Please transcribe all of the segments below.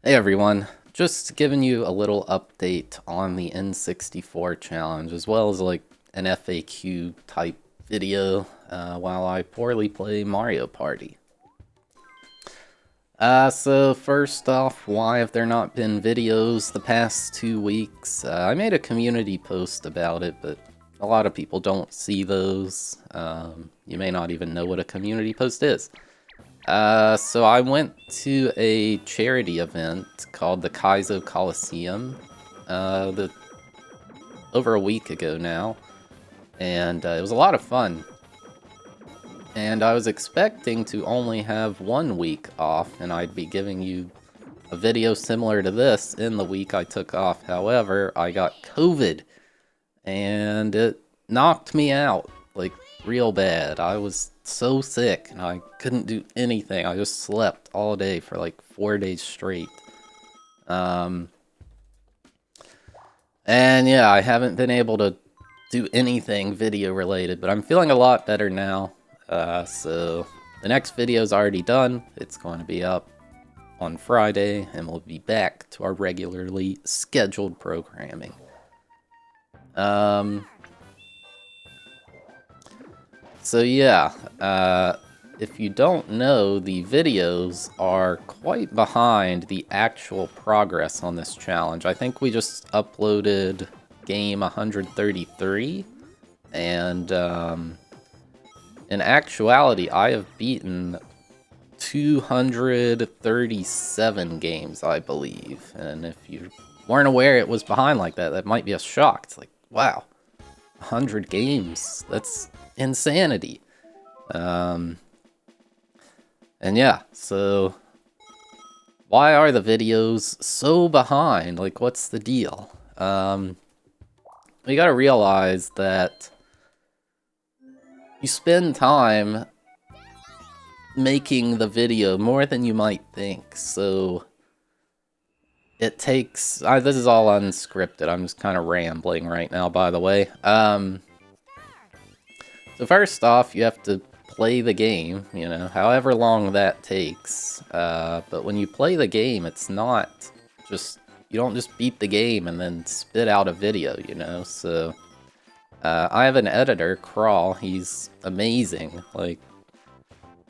Hey everyone, just giving you a little update on the N64 challenge, as well as like an FAQ type video while I poorly play Mario Party. So first off, why have there not been videos the past 2 weeks? I made a community post about it, but a lot of people don't see those. You may not even know what a community post is. So I went to a charity event called the Kaizo Coliseum over a week ago now, and it was a lot of fun. And I was expecting to only have 1 week off, and I'd be giving you a video similar to this in the week I took off. However, I got COVID, and it knocked me out, like, real bad. I was so sick, and I couldn't do anything. I just slept all day for, like, 4 days straight. And yeah, I haven't been able to do anything video-related, but I'm feeling a lot better now. So the next video is already done. It's going to be up on Friday, and we'll be back to our regularly scheduled programming. So yeah, if you don't know, the videos are quite behind the actual progress on this challenge. I think we just uploaded game 133, and in actuality, I have beaten 237 games, I believe. And if you weren't aware it was behind like that, that might be a shock. It's like, wow, 100 games. That's insanity. And yeah, so why are the videos so behind? Like, what's the deal? You gotta realize that you spend time making the video more than you might think, so it takes... this is all unscripted, I'm just kind of rambling right now, by the way. So first off, you have to play the game, you know, however long that takes. But when you play the game, it's not just... you don't just beat the game and then spit out a video, you know, so... I have an editor, Crawl. He's amazing. Like,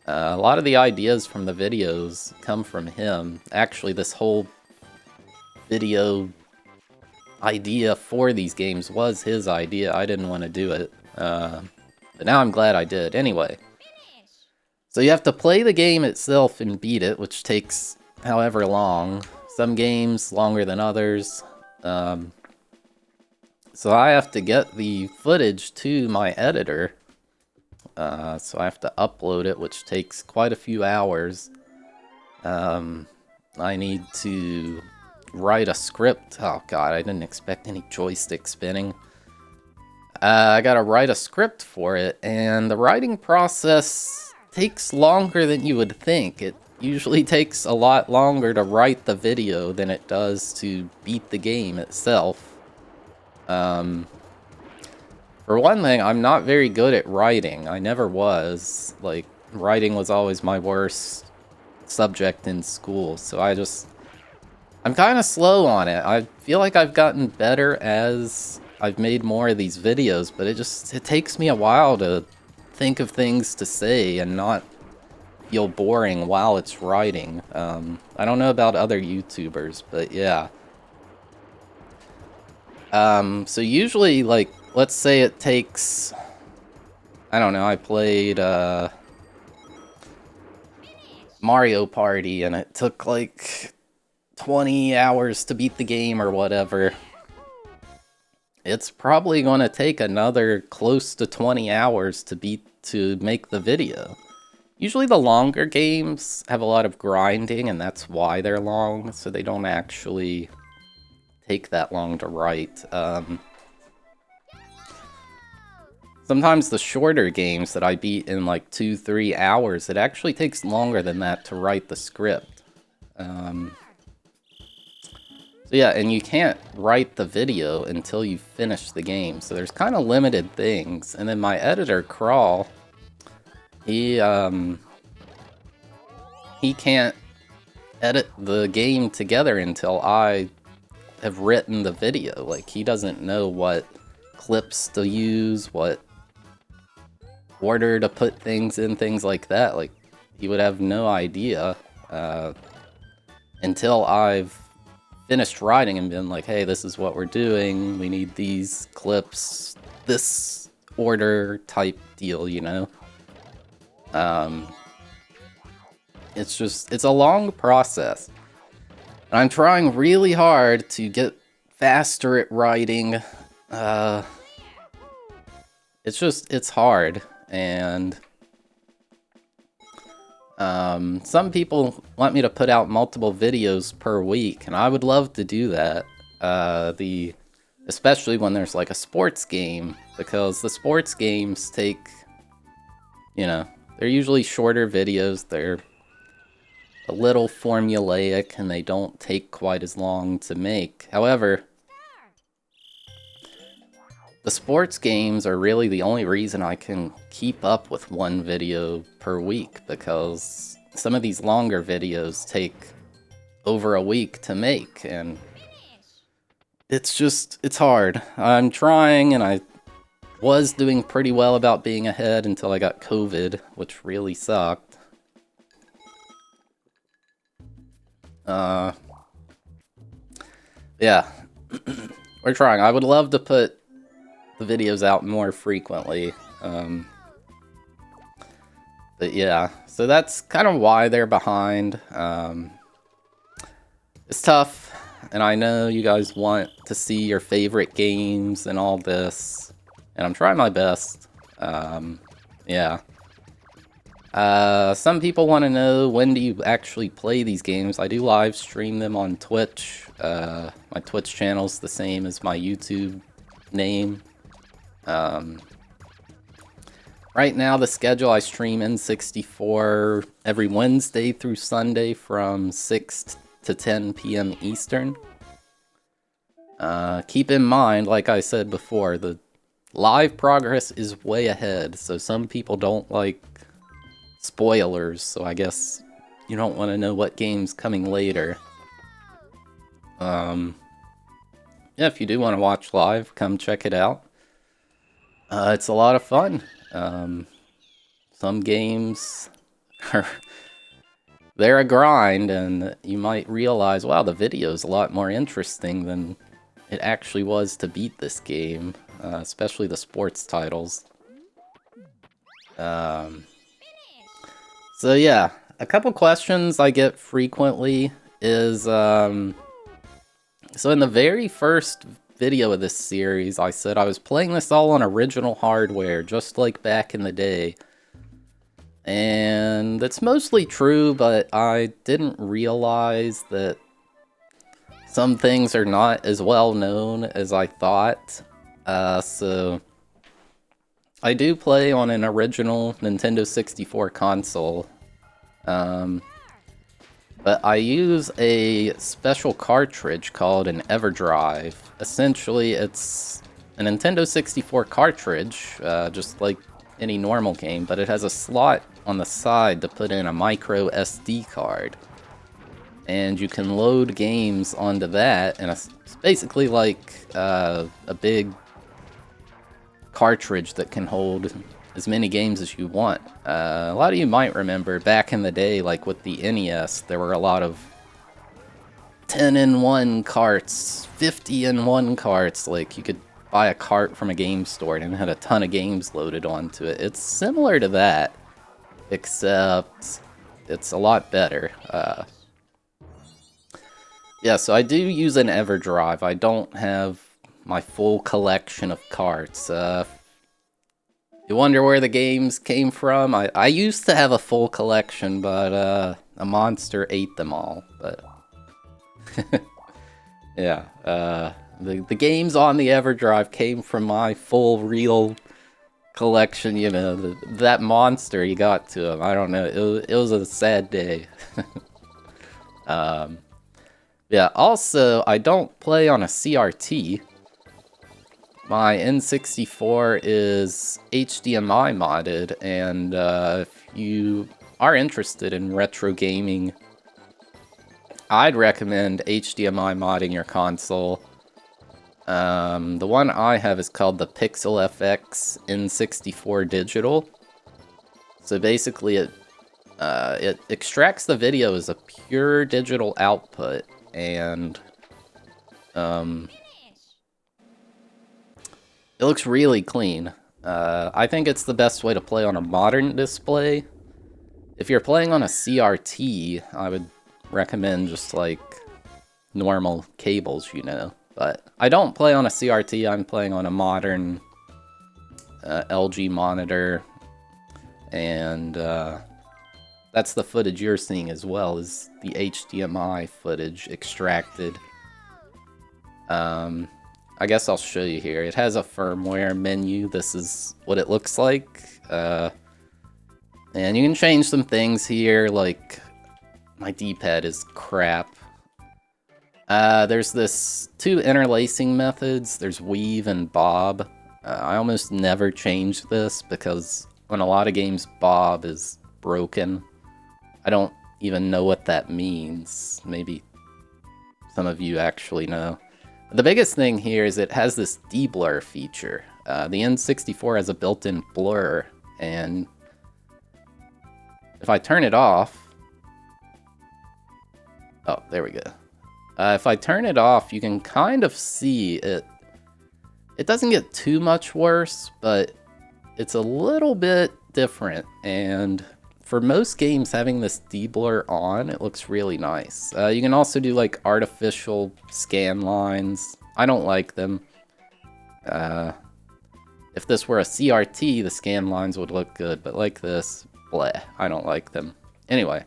a lot of the ideas from the videos come from him. Actually, this whole video idea for these games was his idea. I didn't want to do it. But now I'm glad I did. Anyway. So you have to play the game itself and beat it, which takes however long. Some games longer than others. So I have to get the footage to my editor, so I have to upload it, which takes quite a few hours. I need to write a script. Oh god, I didn't expect any joystick spinning. I gotta write a script for it, and the writing process takes longer than you would think. It usually takes a lot longer to write the video than it does to beat the game itself. For one thing, I'm not very good at writing. I never was. Like, writing was always my worst subject in school, so I'm kind of slow on it. I feel like I've gotten better as I've made more of these videos, but it takes me a while to think of things to say and not feel boring while it's writing. I don't know about other YouTubers, but yeah. So usually, like, let's say it takes, I don't know, I played, Mario Party, and it took, like, 20 hours to beat the game or whatever. It's probably gonna take another close to 20 hours to make the video. Usually the longer games have a lot of grinding, and that's why they're long, so they don't actually take that long to write. Sometimes the shorter games that I beat in like 2-3 hours, it actually takes longer than that to write the script. So yeah, and you can't write the video until you finish the game, so there's kind of limited things. And then my editor, Crawl, he can't edit the game together until I have written the video. Like, he doesn't know what clips to use, what order to put things in, things like that. Like, he would have no idea until I've finished writing and been like, hey, this is what we're doing, we need these clips, this order type deal, you know? It's a long process. And I'm trying really hard to get faster at writing. It's hard. And some people want me to put out multiple videos per week, and I would love to do that. Especially when there's like a sports game, because the sports games take, you know, they're usually shorter videos, they're a little formulaic, and they don't take quite as long to make. However, the sports games are really the only reason I can keep up with one video per week, because some of these longer videos take over a week to make, and it's hard. I'm trying, and I was doing pretty well about being ahead until I got COVID, which really sucked. Yeah. We're trying. I would love to put the videos out more frequently. But yeah, so that's kind of why they're behind. It's tough, and I know you guys want to see your favorite games and all this, and I'm trying my best. Yeah. Some people want to know, when do you actually play these games? I do live stream them on Twitch. My Twitch channel's the same as my YouTube name. Right now, the schedule, I stream N64 every Wednesday through Sunday from 6 to 10 p.m. Eastern. Keep in mind, like I said before, the live progress is way ahead, so some people don't like spoilers, so I guess you don't want to know what game's coming later. Yeah, if you do want to watch live, come check it out. It's a lot of fun. Some games they're a grind, and you might realize, wow, the video's a lot more interesting than it actually was to beat this game, especially the sports titles. So yeah, a couple questions I get frequently is, so in the very first video of this series, I said I was playing this all on original hardware, just like back in the day. And that's mostly true, but I didn't realize that some things are not as well known as I thought. So I do play on an original Nintendo 64 console. But I use a special cartridge called an Everdrive. Essentially, it's a Nintendo 64 cartridge, just like any normal game, but it has a slot on the side to put in a micro SD card. And you can load games onto that, and it's basically like a big cartridge that can hold as many games as you want. A lot of you might remember back in the day, like with the NES, there were a lot of 10-in-1 carts, 50-in-1 carts. Like, you could buy a cart from a game store and it had a ton of games loaded onto it. It's similar to that, except it's a lot better. Yeah, so I do use an Everdrive. I don't have my full collection of carts. You wonder where the games came from? I used to have a full collection, but a monster ate them all. But yeah, the games on the Everdrive came from my full real collection. You know, that monster, you got to him. I don't know. It was a sad day. Yeah. Also, I don't play on a CRT. My N64 is HDMI modded, and if you are interested in retro gaming I'd recommend HDMI modding your console. The one I have is called the Pixel FX N64 Digital. So basically it extracts the video as a pure digital output, and it looks really clean. I think it's the best way to play on a modern display. If you're playing on a CRT, I would recommend just like normal cables, you know. But I don't play on a CRT, I'm playing on a modern LG monitor, and that's the footage you're seeing as well, is the HDMI footage extracted. I guess I'll show you here. It has a firmware menu. This is what it looks like. And you can change some things here, like my D-pad is crap. There's this two interlacing methods. There's weave and bob. I almost never change this because on a lot of games, bob is broken. I don't even know what that means. Maybe some of you actually know. The biggest thing here is it has this de-blur feature. The N64 has a built-in blur, and if I turn it off... Oh, there we go. If I turn it off, you can kind of see it. It doesn't get too much worse, but it's a little bit different, and for most games having this de-blur on, it looks really nice. You can also do like artificial scan lines. I don't like them. If this were a CRT, the scan lines would look good, but like this, bleh, I don't like them. Anyway.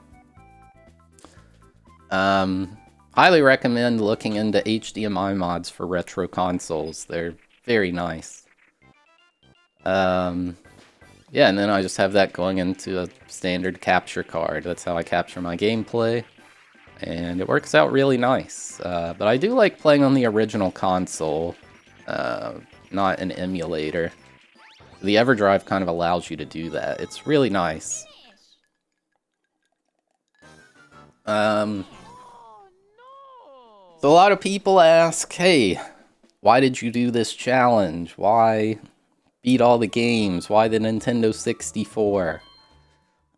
Highly recommend looking into HDMI mods for retro consoles. They're very nice. Yeah, and then I just have that going into a standard capture card. That's how I capture my gameplay, and it works out really nice. But I do like playing on the original console, not an emulator. The Everdrive kind of allows you to do that. It's really nice. So a lot of people ask, hey, why did you do this challenge? Why beat all the games? Why the Nintendo 64?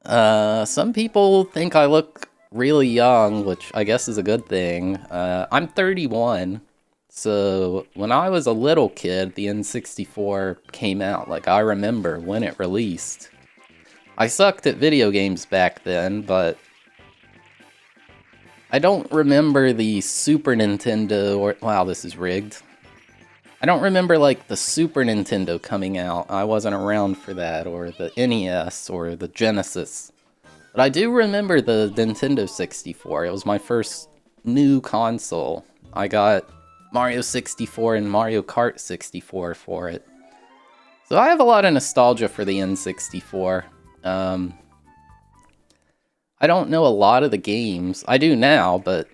Some people think I look really young, which I guess is a good thing. I'm 31, so when I was a little kid, the N64 came out. Like, I remember when it released. I sucked at video games back then, but I don't remember the Super Nintendo, or, wow, this is rigged. I don't remember, like, the Super Nintendo coming out. I wasn't around for that, or the NES, or the Genesis. But I do remember the Nintendo 64. It was my first new console. I got Mario 64 and Mario Kart 64 for it. So I have a lot of nostalgia for the N64. I don't know a lot of the games. I do now, but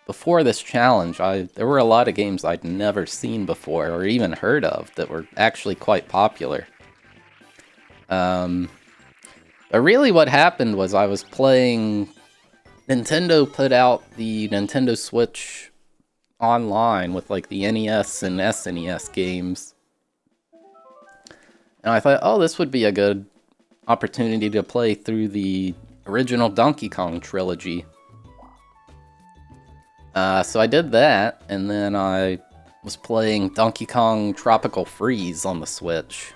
before this challenge, there were a lot of games I'd never seen before or even heard of that were actually quite popular. But really what happened was I was playing... Nintendo put out the Nintendo Switch Online with like the NES and SNES games. And I thought, oh, this would be a good opportunity to play through the original Donkey Kong trilogy. So I did that, and then I was playing Donkey Kong Tropical Freeze on the Switch.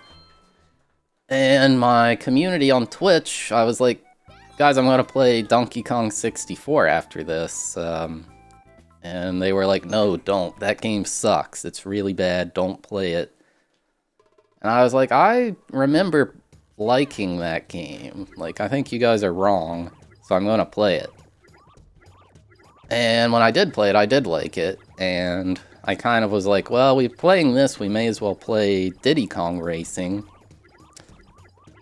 And my community on Twitch, I was like, guys, I'm gonna play Donkey Kong 64 after this. And they were like, no, don't. That game sucks. It's really bad. Don't play it. And I was like, I remember liking that game. Like, I think you guys are wrong, so I'm gonna play it. And when I did play it, I did like it, and I kind of was like, well, we're playing this, we may as well play Diddy Kong Racing.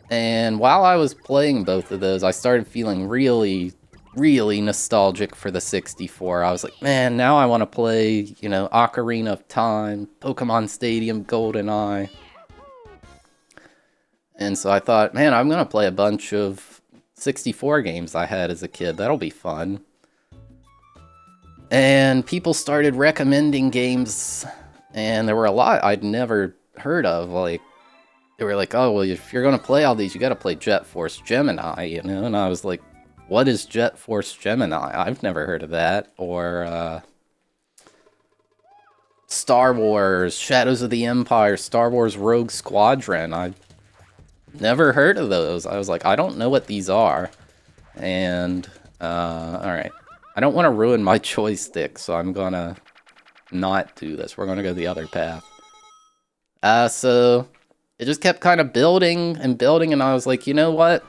And while I was playing both of those, I started feeling really, really nostalgic for the 64. I was like, man, now I want to play, you know, Ocarina of Time, Pokemon Stadium, GoldenEye. And so I thought, man, I'm going to play a bunch of 64 games I had as a kid. That'll be fun. And people started recommending games, and there were a lot I'd never heard of. Like, they were like, oh, well, if you're going to play all these, you got to play Jet Force Gemini, you know? And I was like, what is Jet Force Gemini? I've never heard of that. Or, Star Wars, Shadows of the Empire, Star Wars Rogue Squadron. I've never heard of those. I was like, I don't know what these are. And, alright. I don't want to ruin my joystick, so I'm gonna not do this. We're gonna go the other path. So it just kept kind of building and building, and I was like, you know what?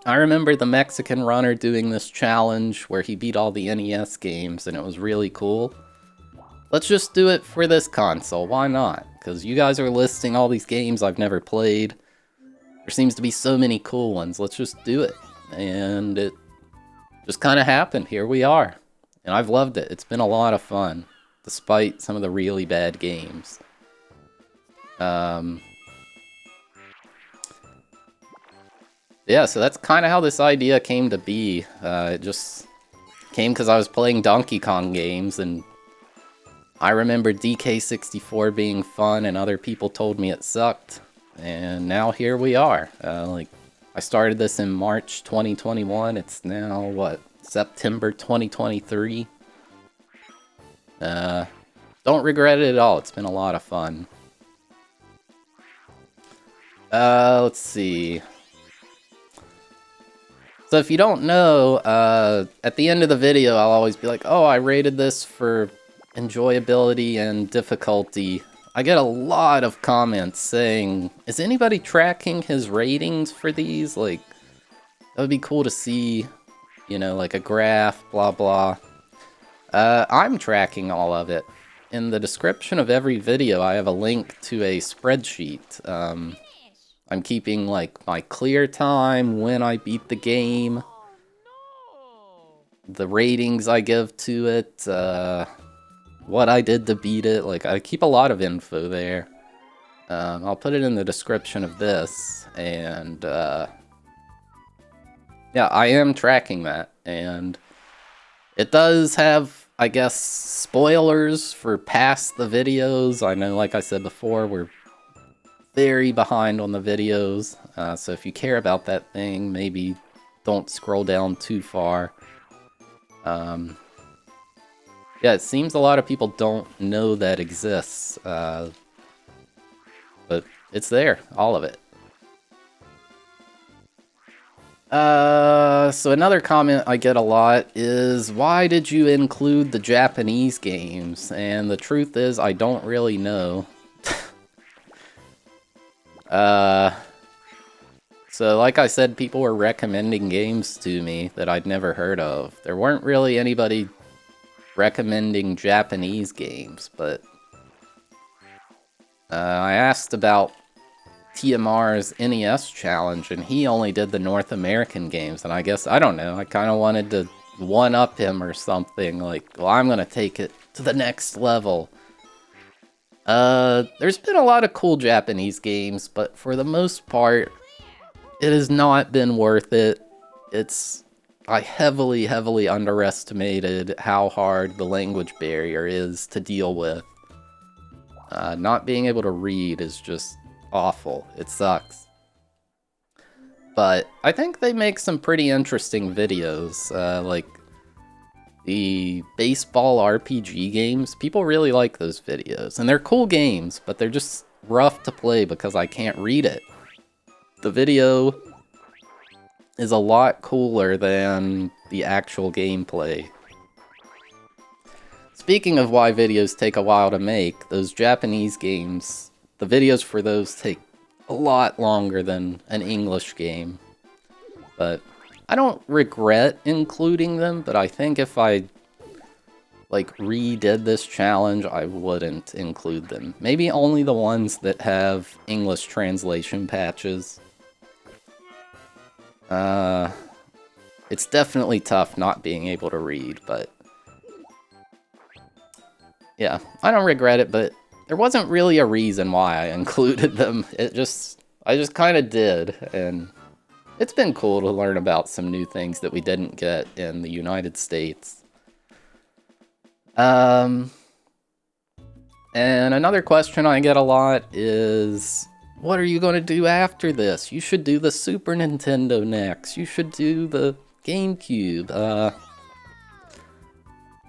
I remember the Mexican runner doing this challenge where he beat all the NES games, and it was really cool. Let's just do it for this console. Why not? Because you guys are listing all these games I've never played. There seems to be so many cool ones. Let's just do it. And it just kind of happened. Here we are. And I've loved it. It's been a lot of fun, despite some of the really bad games. Yeah, so that's kind of how this idea came to be. It just came because I was playing Donkey Kong games, and I remember DK64 being fun, and other people told me it sucked. And now here we are. Like, I started this in March 2021. It's now, what, September 2023? Don't regret it at all. It's been a lot of fun. Let's see. So if you don't know, at the end of the video, I'll always be like, oh, I rated this for enjoyability and difficulty. I get a lot of comments saying, is anybody tracking his ratings for these? Like, that would be cool to see, you know, like a graph, blah, blah. I'm tracking all of it. In the description of every video, I have a link to a spreadsheet. I'm keeping, like, my clear time, when I beat the game, the ratings I give to it, what I did to beat it. Like, I keep a lot of info there. I'll put it in the description of this, and, yeah, I am tracking that, and it does have, I guess, spoilers for past the videos. I know, like I said before, we're very behind on the videos, so if you care about that thing, maybe don't scroll down too far. Yeah, it seems a lot of people don't know that exists, but it's there, all of it. So another comment I get a lot is, why did you include the Japanese games? And the truth is, I don't really know. So like I said, people were recommending games to me that I'd never heard of. There weren't really anybody recommending Japanese games, but I asked about TMR's NES challenge, and he only did the North American games, and I guess, I don't know, I kind of wanted to one-up him or something, like, well, I'm gonna take it to the next level. There's been a lot of cool Japanese games, but for the most part, it has not been worth it. I heavily, heavily underestimated how hard the language barrier is to deal with. Not being able to read is just awful. It sucks. But I think they make some pretty interesting videos, like the baseball RPG games. People really like those videos, and they're cool games, but they're just rough to play because I can't read it. The video is a lot cooler than the actual gameplay. Speaking of why videos take a while to make, those Japanese games, the videos for those take a lot longer than an English game. But I don't regret including them, but I think if I, like, redid this challenge, I wouldn't include them. Maybe only the ones that have English translation patches. It's definitely tough not being able to read, but yeah, I don't regret it, but there wasn't really a reason why I included them. I just kind of did, and it's been cool to learn about some new things that we didn't get in the United States. And another question I get a lot is, what are you going to do after this? You should do the Super Nintendo next. You should do the GameCube.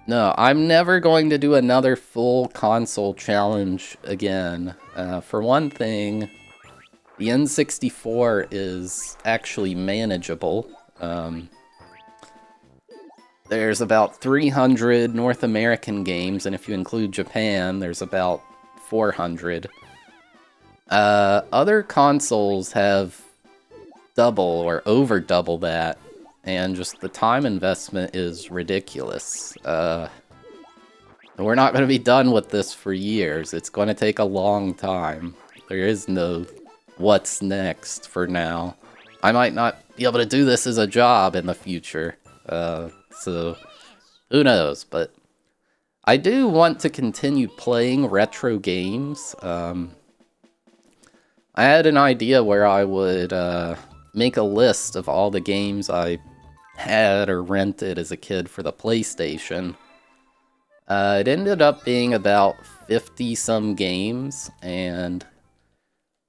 No, I'm never going to do another full console challenge again. For one thing, the N64 is actually manageable. There's about 300 North American games, and if you include Japan, there's about 400. Other consoles have double or over double that, and just the time investment is ridiculous. We're not going to be done with this for years. It's going to take a long time. There is no what's next for now. I might not be able to do this as a job in the future. So, who knows, but I do want to continue playing retro games. I had an idea where I would make a list of all the games I had or rented as a kid for the PlayStation. It ended up being about 50-some games, and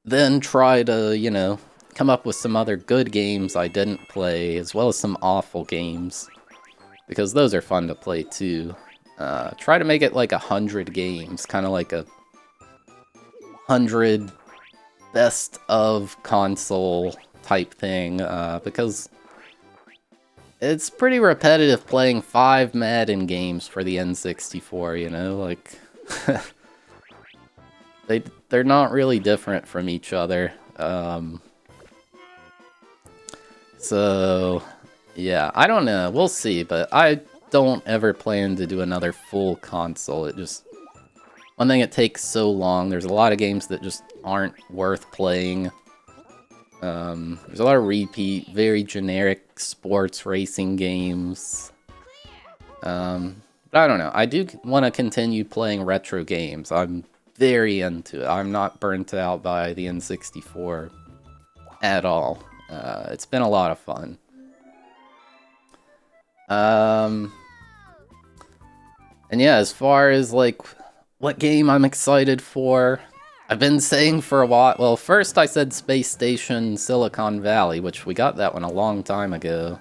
then try to, you know, come up with some other good games I didn't play, as well as some awful games. Because those are fun to play too. Try to make it like 100 games, kind of like a 100 best of console type thing, because it's pretty repetitive playing 5 Madden games for the N64, you know, like they're not really different from each other. So yeah, I don't know. We'll see, but I don't ever plan to do another full console. It just... One thing, it takes so long. There's a lot of games that just aren't worth playing. There's a lot of repeat, very generic sports racing games. But I don't know. I do want to continue playing retro games. I'm very into it. I'm not burnt out by the N64 at all. It's been a lot of fun. And yeah, as far as like what game I'm excited for, I've been saying for a while. Well, first I said Space Station Silicon Valley, which we got that one a long time ago.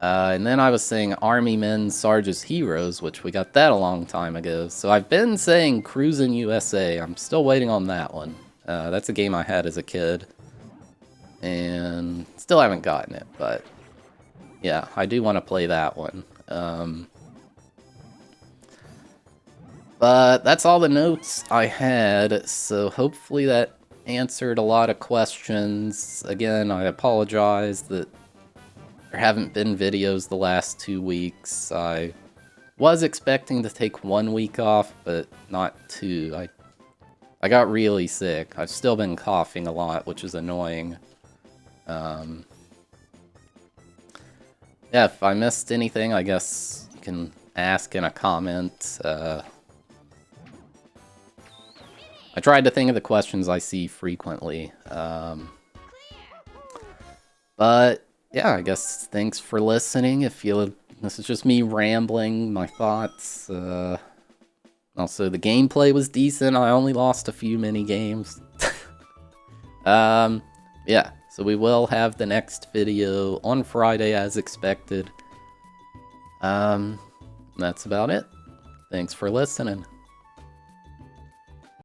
And then I was saying Army Men Sarge's Heroes, which we got that a long time ago. So I've been saying Cruisin' USA. I'm still waiting on that one. That's a game I had as a kid, and still haven't gotten it, but yeah, I do want to play that one. But that's all the notes I had, so hopefully that answered a lot of questions. Again, I apologize that there haven't been videos the last 2 weeks. I was expecting to take 1 week off, but not 2. I got really sick. I've still been coughing a lot, which is annoying. Yeah, if I missed anything, I guess you can ask in a comment. I tried to think of the questions I see frequently. But yeah, I guess thanks for listening. This is just me rambling, my thoughts. Also, the gameplay was decent. I only lost a few mini games. Yeah, so we will have the next video on Friday as expected. That's about it. Thanks for listening.